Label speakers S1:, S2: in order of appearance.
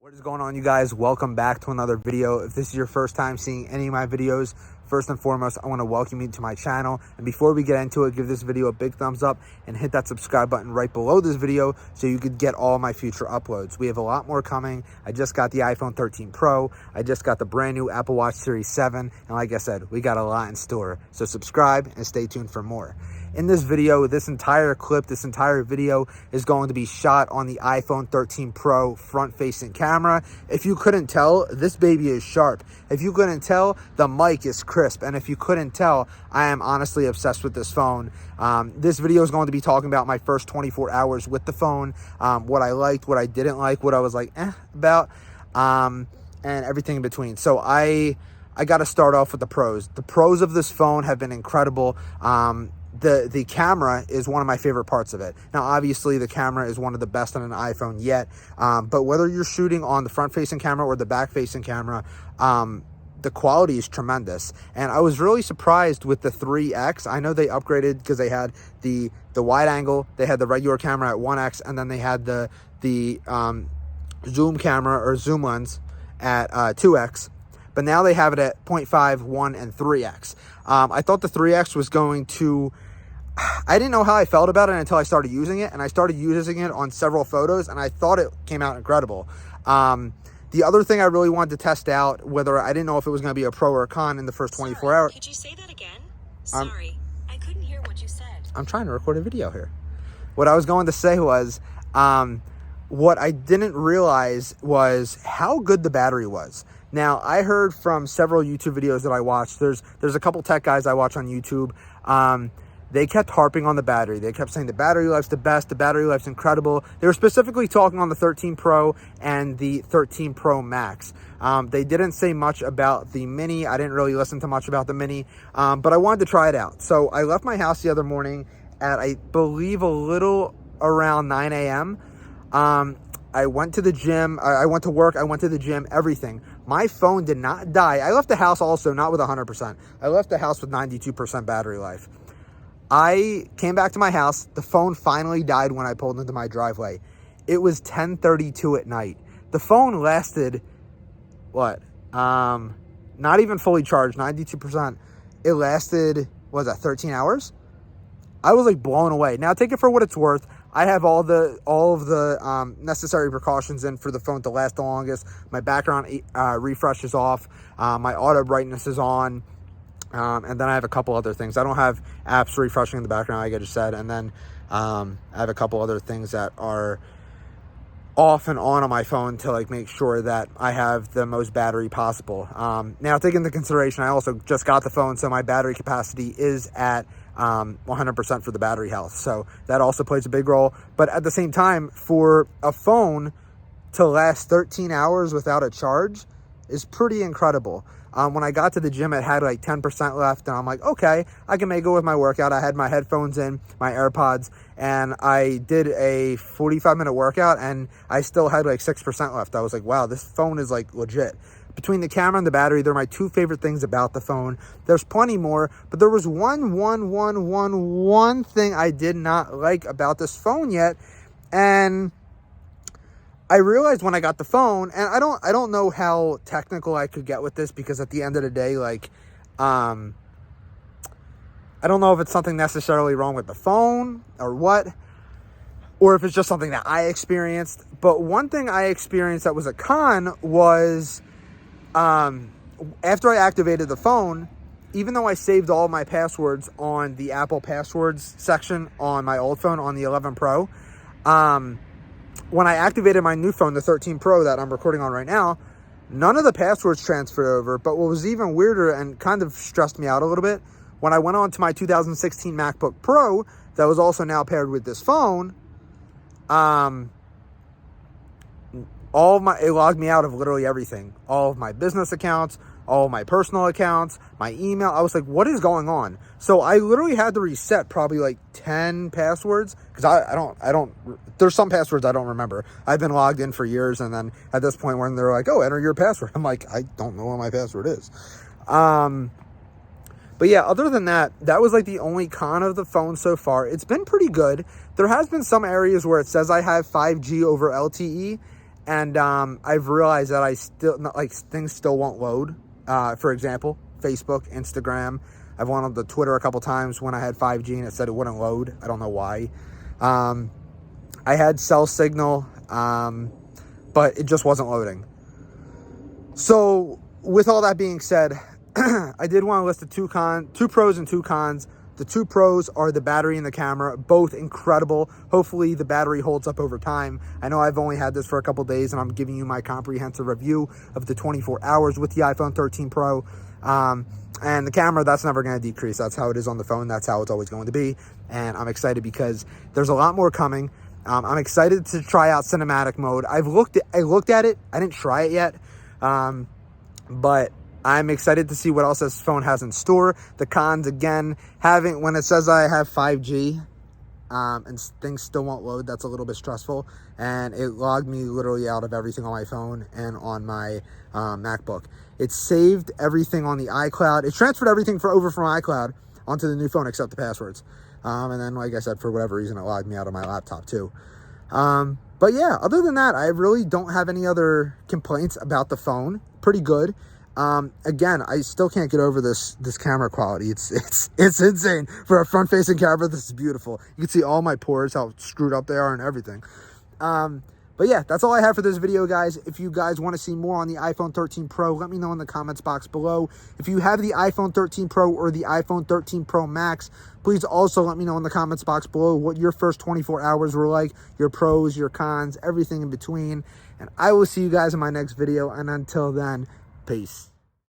S1: What is going on, you guys? Welcome back to another video. If this is your first time seeing any of my videos, first and foremost, I want to welcome you to my channel. And before we get into it, give this video a big thumbs up and hit that subscribe button right below this video so you could get all my future uploads. We have a lot more coming. I just got the iPhone 13 Pro. I just got the brand new Apple Watch Series 7. And like I said, we got a lot in store. So subscribe and stay tuned for more. In this video, this entire video is going to be shot on the iPhone 13 Pro front-facing camera. If you couldn't tell, this baby is sharp. If you couldn't tell, the mic is crisp. And if you couldn't tell, I am honestly obsessed with this phone. This video is going to be talking about my first 24 hours with the phone, what I liked, what I didn't like, what I was like, about, and everything in between. So I got to start off with the pros. The pros of this phone have been incredible. The camera is one of my favorite parts of it. Now, obviously, the camera is one of the best on an iPhone yet. But whether you're shooting on the front-facing camera or the back-facing camera, the quality is tremendous. And I was really surprised with the 3X. I know they upgraded because they had the wide angle, they had the regular camera at 1X, and then they had the zoom camera or zoom lens at 2X. But now they have it at 0.5, 1, and 3X. I thought the 3X was going to... I didn't know how I felt about it until I started using it, and I started using it on several photos, and I thought it came out incredible. The other thing I really wanted to test out, whether I didn't know if it was going to be a pro or a con in the first 24 hours.
S2: Could you say that again? Sorry, I couldn't hear what you said.
S1: I'm trying to record a video here. What I was going to say was, what I didn't realize was how good the battery was. Now, I heard from several YouTube videos that I watched. There's a couple tech guys I watch on YouTube. They kept harping on the battery. They kept saying the battery life's the best. The battery life's incredible. They were specifically talking on the 13 Pro and the 13 Pro Max. They didn't say much about the Mini. I didn't really listen to much about the Mini, but I wanted to try it out. So I left my house the other morning at, I believe, a little around 9 a.m. I went to the gym. I went to work. I went to the gym, everything. My phone did not die. I left the house also not with 100%. I left the house with 92% battery life. I came back to my house. The phone finally died when I pulled into my driveway. It was 10:32 at night. The phone lasted, what? Not even fully charged, 92%. It lasted, what was that, 13 hours? I was like blown away. Now take it for what it's worth. I have all of the necessary precautions in for the phone to last the longest. My background refresh is off. My auto brightness is on. And then I have a couple other things. I don't have apps refreshing in the background, like I just said. And then I have a couple other things that are off and on my phone to like make sure that I have the most battery possible. Now, take into consideration, I also just got the phone, so my battery capacity is at 100% for the battery health. So that also plays a big role. But at the same time, for a phone to last 13 hours without a charge is pretty incredible. When I got to the gym, it had like 10% left, and I'm like, okay, I can make it with my workout. I had my headphones in, my AirPods, and I did a 45-minute workout, and I still had like 6% left. I was like, wow, this phone is like legit. Between the camera and the battery, they're my two favorite things about the phone. There's plenty more, but there was one thing I did not like about this phone yet, and I realized when I got the phone, and I don't know how technical I could get with this, because at the end of the day, like, I don't know if it's something necessarily wrong with the phone or what, or if it's just something that I experienced. But one thing I experienced that was a con was, after I activated the phone, even though I saved all my passwords on the Apple passwords section on my old phone, on the 11 Pro, when I activated my new phone, the 13 Pro that I'm recording on right now, none of the passwords transferred over. But what was even weirder and kind of stressed me out a little bit, when I went on to my 2016 MacBook Pro that was also now paired with this phone, it logged me out of literally everything. All of my business accounts, all of my personal accounts, my email. I was like, what is going on? So I literally had to reset probably like 10 passwords, because I don't, there's some passwords I don't remember. I've been logged in for years, and then at this point when they're like, oh, enter your password, I'm like, I don't know what my password is. But yeah, other than that, that was like the only con of the phone so far. It's been pretty good. There has been some areas where it says I have 5G over LTE, And I've realized that I still, like, things still won't load. For example, Facebook, Instagram. I've went on the Twitter a couple times when I had 5G and it said it wouldn't load. I don't know why. I had cell signal, but it just wasn't loading. So with all that being said, I did want to list the two pros and two cons. The two pros are the battery and the camera, both incredible. Hopefully the battery holds up over time. I know I've only had this for a couple days and I'm giving you my comprehensive review of the 24 hours with the iPhone 13 Pro. And the camera, that's never going to decrease. That's how it is on the phone. That's how it's always going to be. And I'm excited because there's a lot more coming. I'm excited to try out cinematic mode. I looked at it. I didn't try it yet. But I'm excited to see what else this phone has in store. The cons, again, when it says I have 5G and things still won't load, that's a little bit stressful. And it logged me literally out of everything on my phone and on my MacBook. It saved everything on the iCloud. It transferred everything over from iCloud onto the new phone except the passwords. And then, like I said, for whatever reason, it logged me out of my laptop too. But yeah, other than that, I really don't have any other complaints about the phone. Pretty good. Again, I still can't get over this camera quality. It's insane. For a front-facing camera, this is beautiful. You can see all my pores, how screwed up they are and everything. But yeah, that's all I have for this video, guys. If you guys want to see more on the iPhone 13 Pro, let me know in the comments box below. If you have the iPhone 13 Pro or the iPhone 13 Pro Max, please also let me know in the comments box below what your first 24 hours were like, your pros, your cons, everything in between. And I will see you guys in my next video. And until then, peace.